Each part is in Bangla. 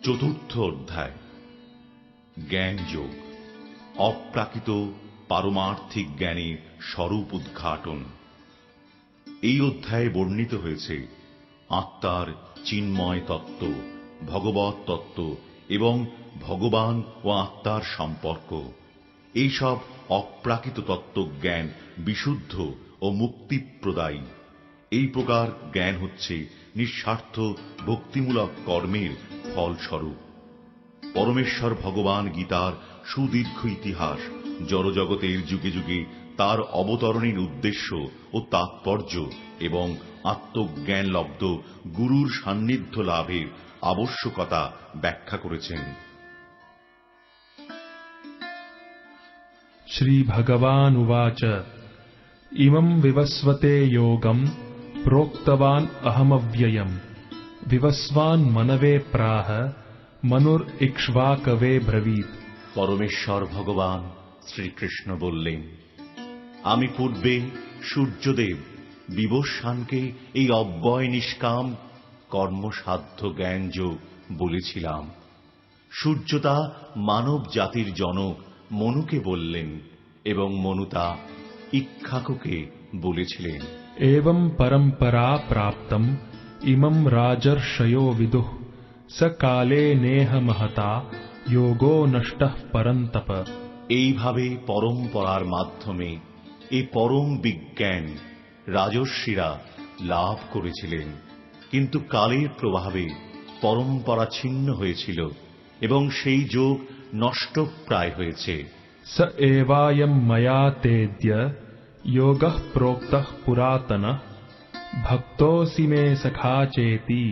চতুর্থ অধ্যায় জ্ঞান যোগ, অপ্রাকৃত পারমার্থিক জ্ঞানের স্বরূপ উদ্ঘাটন। এই অধ্যায়ে বর্ণিত হয়েছে আত্মার চিন্ময় তত্ত্ব, ভগবৎ তত্ত্ব এবং ভগবান ও আত্মার সম্পর্ক। এইসব অপ্রাকৃত তত্ত্বজ্ঞান বিশুদ্ধ ও মুক্তিপ্রদায়ী। এই প্রকার জ্ঞান হচ্ছে নিঃস্বার্থ ভক্তিমূলক কর্মের ফলস্বরূপ। পরমেশ্বর ভগবান গীতার সুদীর্ঘ ইতিহাস, জড়জগতের যুগে যুগে তার অবতরণের উদ্দেশ্য ও তাৎপর্য এবং আত্মজ্ঞানলব্ধ গুরুর সান্নিধ্য লাভের আবশ্যকতা ব্যাখ্যা করেছেন। শ্রী ভগবান উবাচ ইমং বিবস্বতে যোগং প্रोक्तवान् अहमव्ययम् विवस्वान् मनवे प्राह मनुर्इक्ष्वाकवे ब्रवीत्। পরমেশ্বর ভগবান শ্রীকৃষ্ণ বললেন, আমি পূর্বে সূর্যদেব বিবস্বানকে এই অব্যয় নিষ্কাম কর্মসাধ্য জ্ঞানযোগ বলেছিলাম। সূর্য তা মানব জাতির জনক মনুকে বললেন এবং মনু তা ইক্ষ্বাকুকে বলেছিলেন। एवं परंपरा प्राप्तम् इमं राजर्षयो विदुः स काले नेह महता योगो नष्टः परन्तप। এইভাবে পরম্পরার মাধ্যমে এই পরম বিজ্ঞান রাজর্ষিরা লাভ করেছিলেন, কিন্তু কালের প্রভাবে পরম্পরা ছিন্ন হয়েছিল এবং সেই যোগ নষ্টপ্রায় হয়েছে। स एवायं मया तेद्य योगः प्रोक्तः पुरातनः भक्तोऽसि मे सखा चेति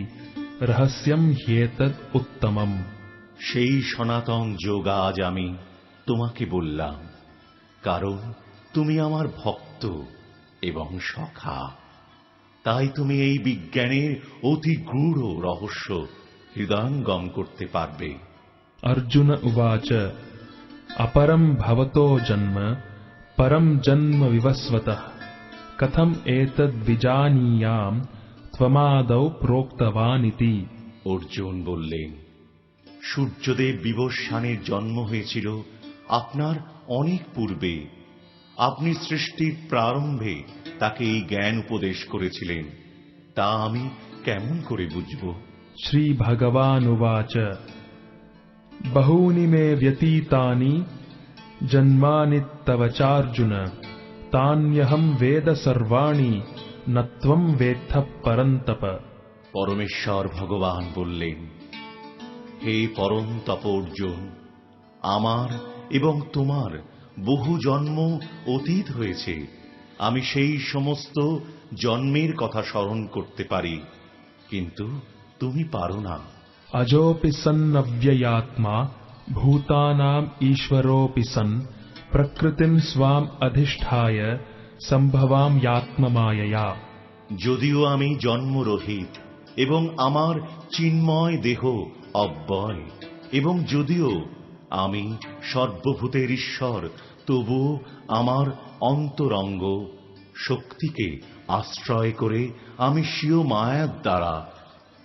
रहस्यं ह्येतद् उत्तमम्। সেই সনাতন যোগ আজ আমি তোমাকে বললাম, কারণ তুমি আমার ভক্ত এবং সখা। তাই তুমি এই বিজ্ঞানের অতি গূঢ় রহস্য হৃদয়ঙ্গম করতে পারবে। अर्जुन उवाच अपरं भवतो जन्म परम जन्म विवस्वतः कथम एतद्विजानीयाम् त्वमादौ प्रोक्तवानिति। অর্জুন বললেন, সূর্যদেব বিবস্বানের জন্ম হয়েছিল আপনার অনেক পূর্বে। আপনি সৃষ্টির প্রারম্ভে তাকে এই জ্ঞান উপদেশ করেছিলেন, তা আমি কেমন করে বুঝব? श्री भगवान उवाच बहूनि मे व्यतीतानि जन्मानि तव चार्जुन तान्यहं वेद सर्वाणि न त्वं वेत्थः परन्तप। পরমেশ্বর ভগবান বললেন, হে পরন্তপ অর্জুন, আমার এবং তোমার বহু জন্ম অতীত হয়েছে। আমি সেই সমস্ত জন্মের কথা স্মরণ করতে পারি, কিন্তু তুমি পারো না। अजोऽपि सन्नव्ययात्मा भूतानाम् ईश्वरोऽपि सन् प्रकृतिं स्वाम् अधिष्ठाय सम्भवाम्यात्ममायया। যদিও আমি জন্মরহিত এবং আমার চিন্ময় দেহ অব্যয়, এবং যদিও আমি সর্বভূতের ঈশ্বর, তবুও আমার অন্তরঙ্গ শক্তিকে আশ্রয় করে আমি স্বীয় মায়ার দ্বারা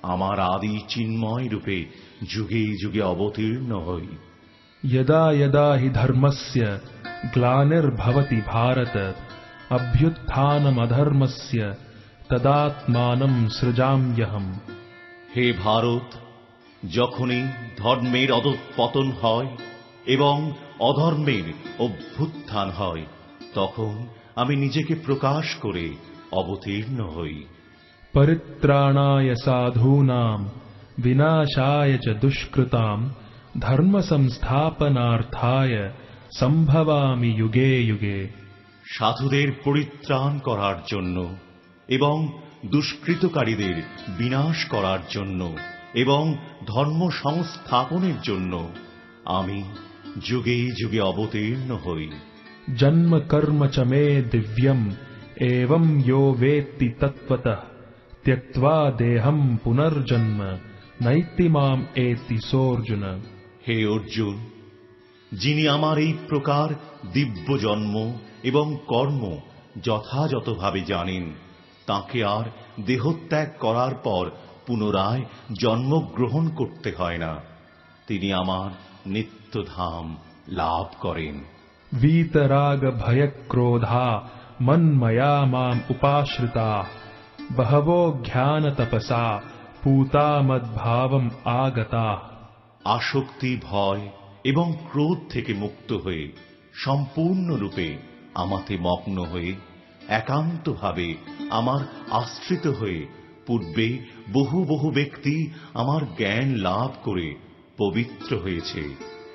আমার আদি চিন্ময় রূপে যুগে যুগে অবতীর্ণ হই। यदा यदा हि धर्मस्य ग्लानिर्भवति भारत अभ्युत्थानमधर्मस्य तदात्मानं सृजाम्यहम्। হে ভারত, যখনই ধর্মের অধঃপতন হয় এবং অধর্মের অভ্যুত্থান হয়, তখন আমি নিজেকে প্রকাশ করে অবতীর্ণ হই। परित्राणाय साधूनां विनाशाय च दुष्कृतां धर्म संस्थापनार्थाय संभवामि युगे युगे। সাধুদের পরিত্রাণ করার জন্য এবং দুষ্কৃতকারীদের বিনাশ করার জন্য এবং ধর্ম সংস্থাপনের জন্য আমি যুগে যুগে অবতীর্ণ হই। जन्म कर्म च मे दिव्यम् एवं यो वेत्ति तत्त्वतः त्यक्त्वा देहं पुनर्जन्म नैति माम् एति सोऽर्जुन। হে অর্জুন, যিনি আমার এই প্রকার দিব্য জন্ম এবং কর্ম যথাযথভাবে জানেন, তাকে আর দেহত্যাগ করার পর পুনরায় জন্মগ্রহণ করতে হয় না। তিনি আমার নিত্যধাম লাভ করেন। वीतराग भय क्रोधा मन्मया माम उपाश्रिता बहवो ज्ञान तपसा पूता मद्भावम आगता। আসক্তি, ভয় এবং ক্রোধ থেকে মুক্ত হয়ে সম্পূর্ণরূপে আমাতে মগ্ন হয়ে একান্তভাবে আমার আশ্রিত হয়ে পূর্বে বহু বহু ব্যক্তি আমার জ্ঞান লাভ করে পবিত্র হয়েছে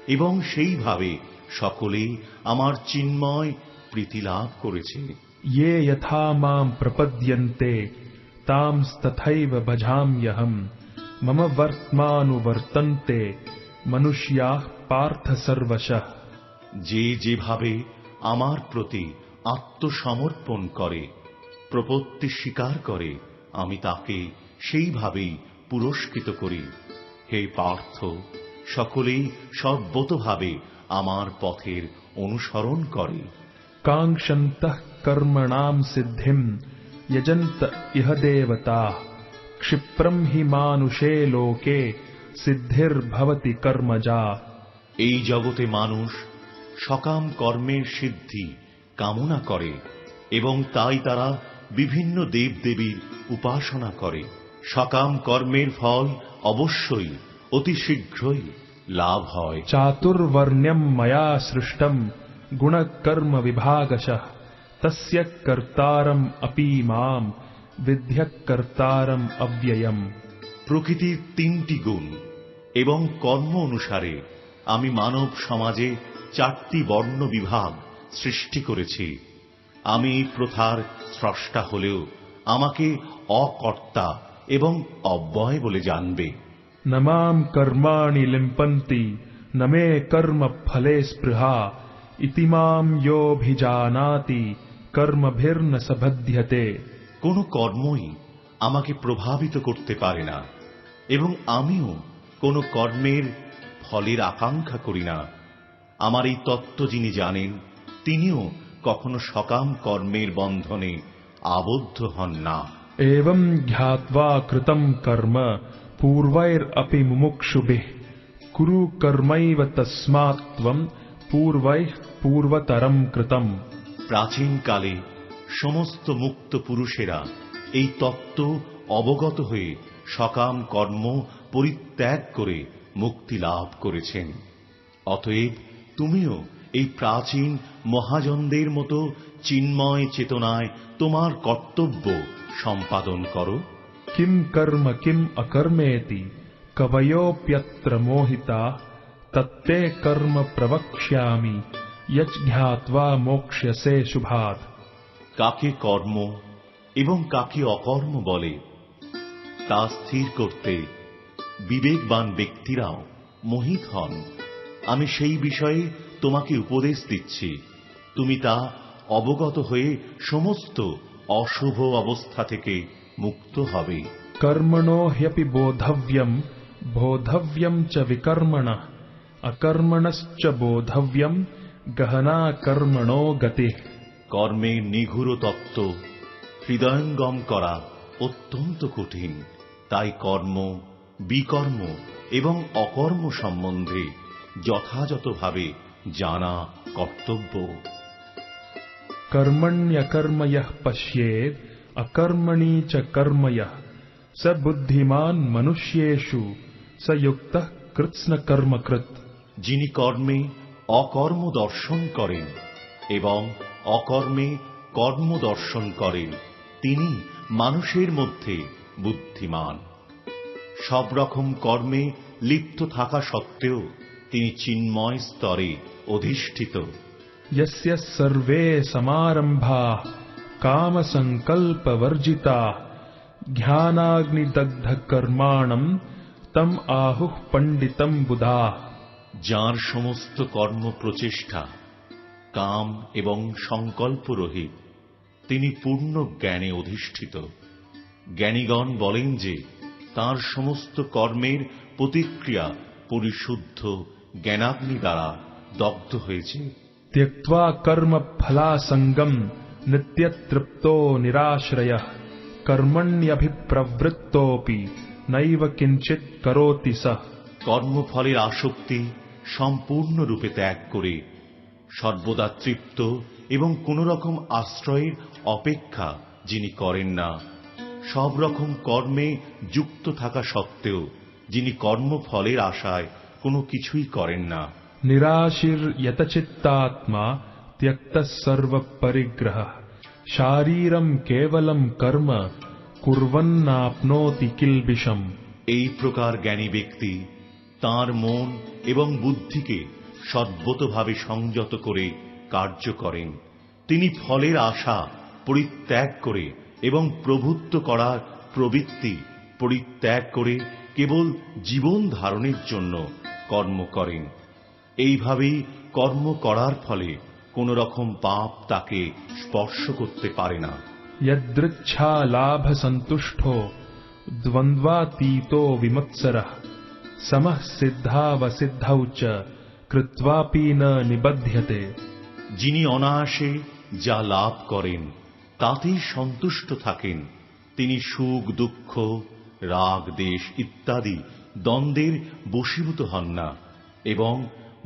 এবং সেইভাবে সকলেই আমার চিন্ময় প্রীতি লাভ করেছে। ये यथा माम प्रपद्यन्ते तांस्तथैव भजाम्यहम् मम वर्त्मानुवर्तन्ते मनुष्याः पार्थ सर्वशः। যে যেভাবে আমার প্রতি আত্মসমর্পণ করে, প্রপত্তি স্বীকার করে, আমি তাকে সেইভাবেই পুরস্কৃত করি। হে পার্থ, সকলেই সর্বতোভাবে আমার পথের অনুসরণ করে। कांक्षन्तः कर्मणां सिद्धिं यजन्त इह देवताः क्षिप्रं हि मानुषे लोके सिद्धिर्भवति कर्मजा। এই জগতে মানুষ সকাম কর্মের সিদ্ধি কামনা করে এবং তাই তারা বিভিন্ন দেবদেবীর উপাসনা করে। সকাম কর্মের ফল অবশ্যই অতি শীঘ্রই লাভ হয়। चातुर्वर्ण्यं मया सृष्टं गुणकर्म विभागशः तस्य कर्तारम् अपि मां विद्यः कर्तारम् अव्ययम्। প্রকৃতির তিনটি গুণ এবং কর্ম অনুসারে আমি মানব সমাজে 4টি বর্ণ বিভাগ সৃষ্টি করেছি। আমি এই প্রথার স্রষ্টা হলেও আমাকে অকর্তা এবং অব্যয় বলে জানবে। न मां कर्माणि लिम्पन्ति न मे कर्म फले स्पृहा इति मां योऽभिजानाति कर्मभिर्न स बध्यते। কোন কর্মই আমাকে প্রভাবিত করতে পারে না এবং আমিও কোন কর্মের ফলের আকাঙ্ক্ষা করি না। আমার এই তত্ত্ব যিনি জানেন, তিনিও কখনো সকাম কর্মের বন্ধনে আবদ্ধ হন না। एवं ज्ञात्वा कृतं कर्म पूर्वैरपि मुमुक्षुभिः कुरु कर्मैव तस्मात् त्वं पूर्वैः पूर्वतरं कृतम्। প্রাচীনকালে সমস্ত মুক্ত পুরুষেরা এই তত্ত্ব অবগত হয়ে সকাম কর্ম পরিত্যাগ করে মুক্তি লাভ করেছেন। অতএব তুমিও এই প্রাচীন মহাজনদের মতো চিন্ময় চেতনায় তোমার কর্তব্য সম্পাদন করো। किं कर्म किं अकर्मेति कवयोऽप्यत्र मोहिताः तत्ते कर्म प्रवक्ष्यामि यच् ज्ञात्वा मोक्ष्यसे शुभात्। কাকে কর্ম এবং কাকে অকর্ম বলে তা স্থির করতে বিবেকবান ব্যক্তিরাও মোহিত হন। আমি সেই বিষয়ে তোমাকে উপদেশ দিচ্ছি, তুমি তা অবগত হয়ে সমস্ত অশুভ অবস্থা থেকে মুক্ত হবে। कर्मणो ह्यपि बोधव्यं बोधव्यं च विकर्मणः अकर्मणश्च बोधव्यं गहना कर्मणो गतिः। কর্মের নিগূঢ় তত্ত্ব হৃদয়ঙ্গম করা অত্যন্ত কঠিন, তাই কর্ম, বিকর্ম এবং অকর্ম সম্বন্ধে যথাযথভাবে জানা কর্তব্য। कर्मण्यकर्म यः पश्येत् अकर्मणि च कर्म यः स बुद्धिमान् मनुष्येषु स युक्तः कृत्स्न कर्मकृत्। যিনি কর্মে অকর্ম দর্শন করেন এবং অকর্মে কর্ম দর্শন করেন, তিনি মানুষের মধ্যে বুদ্ধিমান। সব রকম কর্মে লিপ্ত থাকা সত্ত্বেও তিনি চিন্ময় স্তরে অধিষ্ঠিত। यस्य सर्वे समारम्भाः कामसङ्कल्पवर्जिताः ज्ञानाग्निदग्धकर्माणं तम् आहुः पण्डितं बुधाः। যার সমস্ত কর্ম প্রচেষ্টা কাম এবং সংকল্প রহিত, তিনি পূর্ণ জ্ঞানে অধিষ্ঠিত। জ্ঞানীগণ বলেন যে তার সমস্ত কর্মের প্রতিক্রিয়া পরিশুদ্ধ জ্ঞানাগ্নি দ্বারা দগ্ধ হয়েছে। त्यक्त्वा कर्मफलासङ्गं नित्यतृप्तो निराश्रयः कर्मण्यभिप्रवृत्तोऽपि नैव किञ्चित् करोति सः। কর্মফলের আসক্তি সম্পূর্ণরূপে ত্যাগ করে সর্বদা তৃপ্ত এবং কোন রকম আশ্রয়ের অপেক্ষা যিনি করেন না, সব রকম কর্মে যুক্ত থাকা সত্ত্বেও যিনি কর্মফলের আশায় কোনো কিছুই করেন না। নিরাশির যতচিত্তাত্মা ত্যক্তঃ সর্ব পরিগ্রহ শারীরম কেবলম কর্ম কুর্বন্নাপ্নোতি কিলবিষম। এই প্রকার জ্ঞানী ব্যক্তি তাঁর মন এবং বুদ্ধিকে সদ্গতভাবে সংযত করে কার্য করেন। তিনি ফলের আশা পরিত্যাগ করে এবং প্রভুত্ব করার প্রবৃত্তি পরিত্যাগ করে কেবল জীবন ধারণের জন্য কর্ম করেন। এইভাবেই কর্ম করার ফলে কোন রকম পাপ তাকে স্পর্শ করতে পারে না। यदृच्छा लाभ संतुष्टो द्वन्द्वातीतो विमत्सरः समः सिद्धावसिद्धौ च कृत्वापि न निबध्यते। যিনি অনায়াসে যা লাভ করেন তাতেই সন্তুষ্ট থাকেন, তিনি সুখ দুঃখ রাগ দেশ ইত্যাদি দ্বন্দ্বের বশীভূত হন না, এবং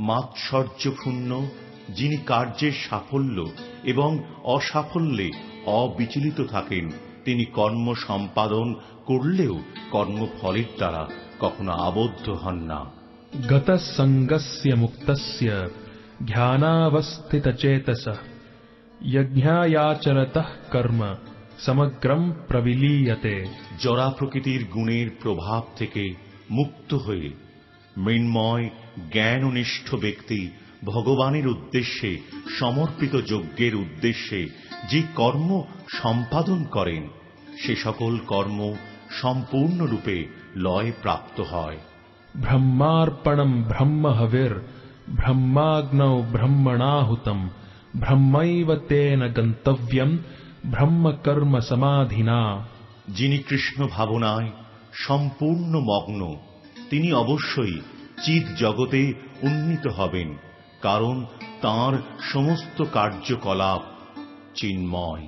মাৎসর্যপূর্ণ যিনি কার্যের সাফল্য এবং অসাফল্যে অবিচলিত থাকেন, তিনি কর্ম সম্পাদন করলেও কর্মফলের দ্বারা কখনো আবদ্ধ হন না। गतसंगस्य मुक्तस्य ध्यानावस्थितचेतसः यज्ञायाचरतः कर्म समग्रं प्रविलीयते। জড়া প্রকৃতির গুণের প্রভাব থেকে মুক্ত হয়ে মৃন্ময় জ্ঞাননিষ্ঠ ব্যক্তি ভগবানের উদ্দেশ্যে সমর্পিত যজ্ঞের উদ্দেশ্যে যে কর্ম সম্পাদন করেন সে সকল কর্ম সম্পূর্ণরূপে লয় প্রাপ্ত হয়। ब्रह्मार्पणं ब्रह्महविर् ब्रह्माग्नौ ब्रह्मणाहुतं ब्रह्मैव तेन गन्तव्यं ब्रह्मकर्म समाधिना। যিনি কৃষ্ণ ভাবনায় সম্পূর্ণ মগ্ন তিনি অবশ্যই চিৎ জগতে উন্নীত হবেন, কারণ তাঁর সমস্ত কার্যকলাপ চিন্ময়,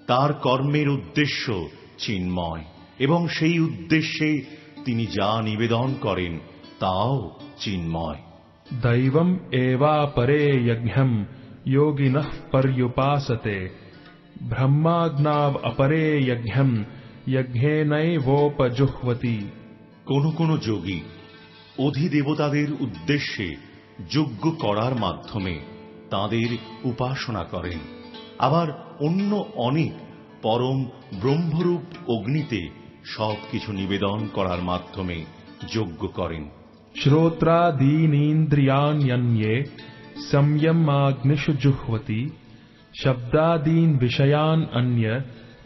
তার কর্মের উদ্দেশ্য চিন্ময়, এবং সেই উদ্দেশ্যে তিনি যা নিবেদন করেন তাও চিন্ময়। दैवम् एवापरे यज्ञं योगिनः पर्युपासते ब्रह्माग्नाव अपरे यज्ञं यज्ञेनैवोपजुह्वति। কোন কোন যোগী অধিদেবতাদের উদ্দেশ্যে যজ্ঞ করার মাধ্যমে তাঁদের উপাসনা করেন, আবার অন্য অনেক পরম ব্রহ্মরূপ অগ্নিতে সবকিছু নিবেদন করার মাধ্যমে যজ্ঞ করেন। श्रोत्रादीनीन्द्रियाण्यन्ये संयमाग्निषु जुह्वति शब्दादीन विषयान् अन्य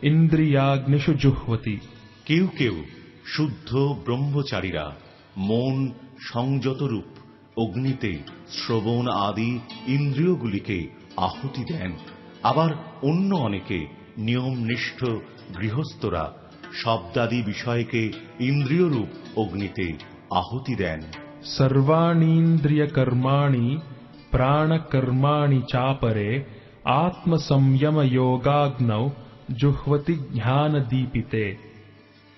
इन्द्रियाग्निषु जुह्वति। কেউ কেউ শুদ্ধ ব্রহ্মচারীরা মন সংযতরূপ অগ্নিতে শ্রবণ আদি ইন্দ্রিয়গুলিকে আহুতি দেন, আবার অন্য অনেকে নিয়মনিষ্ঠ গৃহস্থরা শব্দাদি বিষয়কে ইন্দ্রিয়রূপ অগ্নিতে আহুতি দেন। सर्वाणीन्द्रियकर्माणि प्राणकर्माणि चापरे आत्मसंयमयोगाग्नौ जुह्वति ज्ञानदीपिते।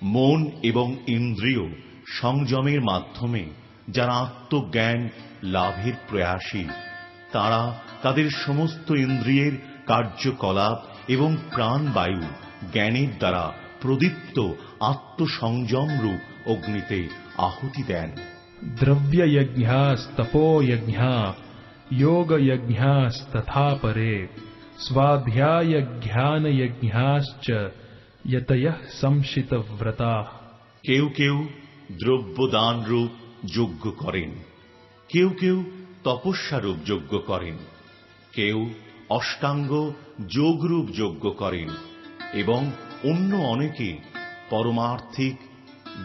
মন এবং ইন্দ্রিয় সংযমের মাধ্যমে যারা আত্মজ্ঞান লাভের প্রয়াসী তারা তাদের সমস্ত ইন্দ্রিয়ের কার্যকলাপ এবং প্রাণবায়ু জ্ঞানের দ্বারা প্রদীপ্ত আত্মসংযম রূপ অগ্নিতে আহুতি দেন। द्रव्ययज्ञास्तपोयज्ञा योगयज्ञास्तथा परे स्वाध्यायज्ञानयज्ञाश्च यतयः संशितव्रताः। কেউ কেউ দ্রব্যদান রূপ যজ্ঞ করেন, কেউ কেউ তপস্যারূপ যজ্ঞ করেন, কেউ অষ্টাঙ্গ যোগরূপ যজ্ঞ করেন, এবং অন্য অনেকে পরমার্থিক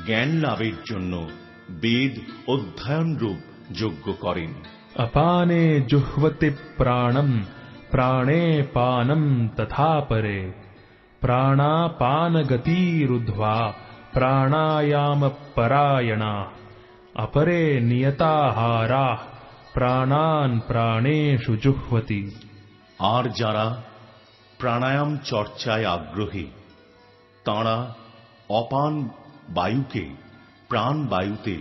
জ্ঞান লাভের জন্য বেদ অধ্যয়ন রূপ যজ্ঞ করেন। अपाने जुह्वति प्राणं प्राणे पानं तथा परे प्राणापानगतिरुद्ध्वा प्राणायामपरायणा अपरे नियताहाराः प्राणान् प्राणेषु जुह्वति। আর যারা প্রাণায়াম চর্চায় আগ্রহী তাঁরা অপান বায়ুকে প্রাণবায়ুতে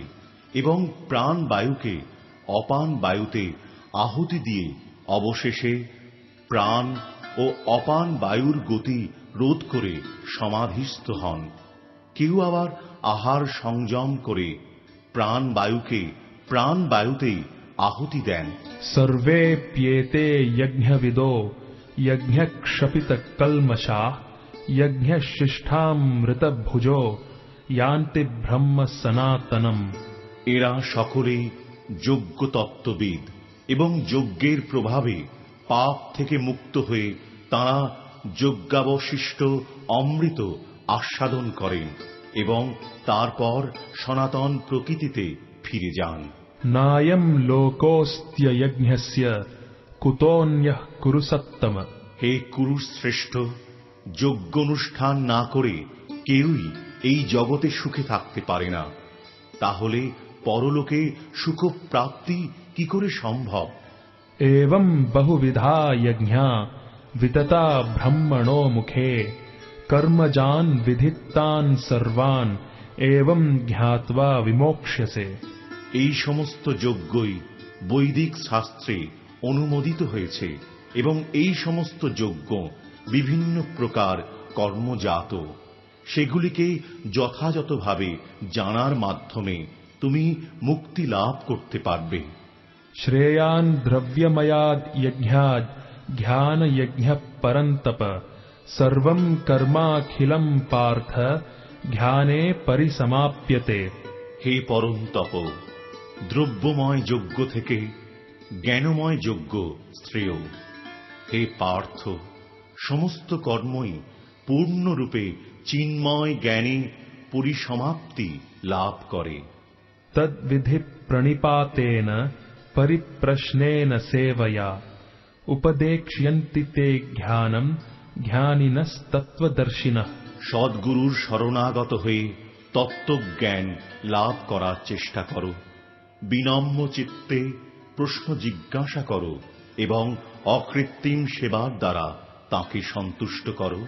এবং প্রাণ বায়ুকে অপান বায়ুতে আহুতি দিয়ে অবশেষে প্রাণ ও অপান বায়ুর গতি রোধ করে সমাধিস্থ হন। কেউ আবার আহার সংযম করে প্রাণ বায়ুকে প্রাণ বায়ুতেই আহুতি দেন। सर्वेप्येते यज्ञविदो यज्ञक्षपितकल्मषाः यज्ञशिष्ठामृतभुजो यान्ति ब्रह्म सनातनम्। এরা সকলেই যজ্ঞ তত্ত্ববিদ এবং যজ্ঞের প্রভাবে পাপ থেকে মুক্ত হয়ে তাঁরা যজ্ঞাবশিষ্ট অমৃত আস্বাদন করেন এবং তারপর সনাতন প্রকৃতিতে ফিরে যান। नायं लोकोऽस्त्ययज्ञस्य कुतोऽन्यः कुरु सत्तम। হে কুরুর শ্রেষ্ঠ, যজ্ঞ অনুষ্ঠান না করে কেউই এই জগতে সুখে থাকতে পারে না, তাহলে পরলোকে সুখ প্রাপ্তি কি করে সম্ভব? एवं बहुविधा यज्ञा वितता ब्रह्मणो मुखे कर्मजान् विधितान् सर्वान् एवं ज्ञात्वा विमोक्ष्यसे। এই সমস্ত যজ্ঞই বৈদিক শাস্ত্রে অনুমোদিত হয়েছে এবং এই সমস্ত যজ্ঞ বিভিন্ন প্রকার কর্মজাত। সেগুলিকে যথাযথভাবে জানার মাধ্যমে তুমি মুক্তি লাভ করতে পারবে। श्रेयान् द्रव्यमयाद् यज्ञाद् ध्यान यज्ञ परन्तप सर्वं कर्माखिलं पार्थ ध्याने परिसमाप्यते। হে পরন্তপ, দ্রব্যময় যজ্ঞ থেকে জ্ঞানময় যজ্ঞ শ্রেয়। হে পার্থ, সমস্ত কর্মই পূর্ণরূপে চিন্ময় জ্ঞানে পরিসমাপ্তি লাভ করে। तद्विधि प्रणिपातेन परिप्रश्नेन सेवया उपदेक्ष्यन्ति ते ज्ञानम् ज्ञानिनस्तत्त्वदर्शिनः। সদ্গুরুর শরণাগত হয়ে তত্ত্বজ্ঞান লাভ করার চেষ্টা করো, বিনম্র চিত্তে প্রশ্ন জিজ্ঞাসা করো এবং অকৃত্রিম সেবার দ্বারা তাঁকে সন্তুষ্ট করো।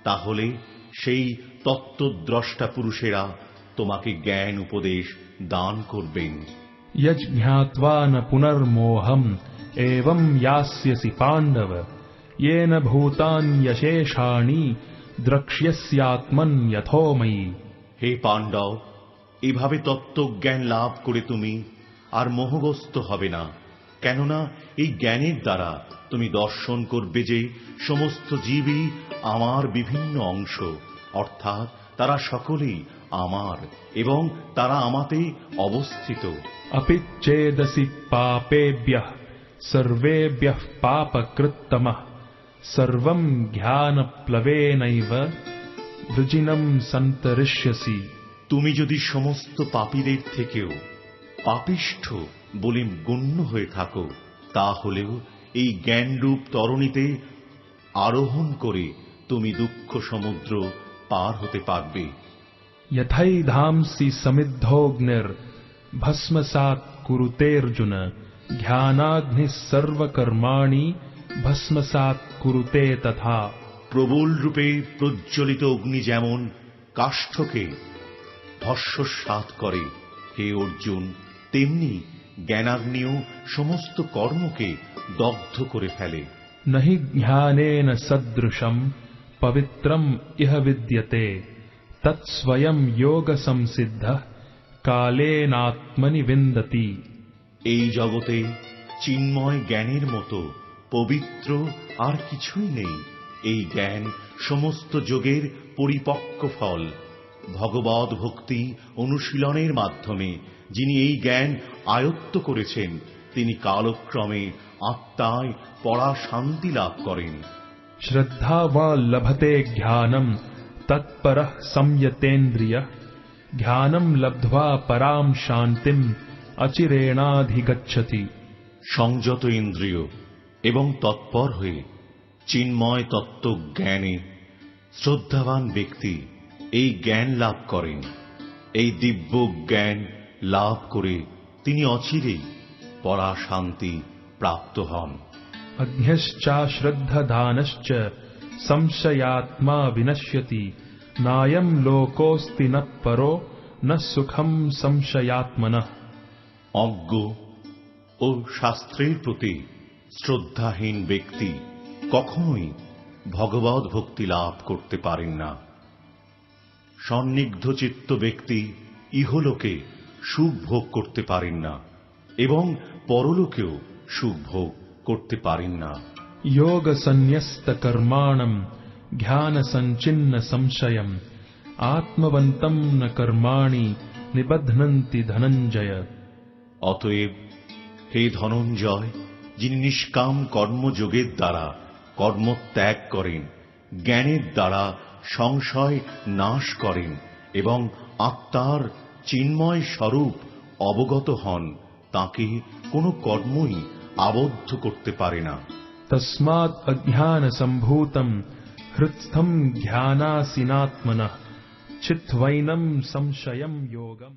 তাহলে সেই তত্ত্বদ্রষ্টা পুরুষেরা তোমাকে জ্ঞান উপদেশ দান করবেন। यज्ञात्वा न पुनर्मोहम् एवं यास्यसि पाण्डव येन भूतान्यशेषाणि द्रक्ष्यस्यात्मन् यथोमयि। হে পাণ্ডব, এভাবে তত্ত্বজ্ঞান লাভ করে তুমি আর মোহগ্রস্ত হবে না, কেননা এই জ্ঞানের দ্বারা তুমি দর্শন করবে যে সমস্ত জীবই আমার বিভিন্ন অংশ, অর্থাৎ তারা সকলেই আমার এবং তারা আমাতে অবস্থিত। अपि चेदसि पापेभ्यः सर्वेभ्यः पापकृत्तमः सर्वं ज्ञानप्लवेनैव वृजिनं सन्तरिष्यसि। তুমি যদি সমস্ত পাপীদের থেকেও পাপিষ্ঠ বলে গণ্য হয়ে থাকো, তাহলেও এই জ্ঞানরূপ তরণীতে আরোহণ করে তুমি দুঃখ সমুদ্র পার হতে পারবে। यथैधांसि समिद्धोऽग्निर्भस्मसात् कुरुतेऽर्जुन ध्यानाग्निः सर्वकर्माणि भस्मसात् कुरुते तथा। প্রবল রূপে প্রজ্বলিত অগ্নি যেমন কাষ্ঠকে ভস্মসাৎ করে, হে অর্জুন, তেমনি জ্ঞানাগ্নিও সমস্ত কর্মকে দগ্ধ করে ফেলে। न हि ज्ञानेन सदृशम् पवित्रम् इह विद्यते तत्स्वयं योगसंसिद्धः कालेनात्मनि विन्दति। এই জগতে চিন্ময় জ্ঞানের মতো পবিত্র আর কিছুই নেই। এই জ্ঞান সমস্ত যোগের পরিপক্ক ফল। ভগবদ ভক্তি অনুশীলনের মাধ্যমে যিনি এই জ্ঞান আয়ত্ত করেছেন, তিনি কালক্রমে আত্মায় পরা শান্তি লাভ করেন। श्रद्धावा लभते ज्ञानम् तत्परः संयतेन्द्रियः ज्ञानम् लब्ध्वा पराम् शान्तिम् अचिरेणाधिगच्छति। সংযত ইন্দ্রিয় এবং তৎপর হয়ে চিন্ময় তত্ত্ব জ্ঞানে শ্রদ্ধাবান ব্যক্তি এই জ্ঞান লাভ করেন। এই দিব্য জ্ঞান লাভ করে তিনি অচিরেই পরা শান্তি প্রাপ্ত হন। अज्ञश्चाश्रद्धधानश्च संशयात्मा विनश्यति नायं लोकोऽस्ति न परो न सुखं संशयात्मनः। অজ্ঞ ও শাস্ত্রের প্রতি শ্রদ্ধাহীন ব্যক্তি কখনোই ভগবদ ভক্তি লাভ করতে পারেন না। সন্নিগ্ধ চিত্ত ব্যক্তি ইহলোকে সুখ ভোগ করতে পারেন না এবং পরলোকেও সুখ ভোগ করতে পারেন না। योग संन्यस्त कर्माणम ध्यान संचिन्न संशयम आत्मवंतम न कर्माणि निबध्नन्ति धनंजय। অতএব হে ধনঞ্জয়, যিনি নিষ্কাম কর্মযোগের দ্বারা কর্ম ত্যাগ করেন, জ্ঞানের দ্বারা সংশয় নাশ করেন এবং আত্মার চিন্ময় স্বরূপ অবগত হন, তাকে কোনো কর্মই আবদ্ধ করতে পারে না। तस्माद् अज्ञान संभूतम हृत्स्थम ध्यानासीनात्मनः चित्वैनं संशयं योगम।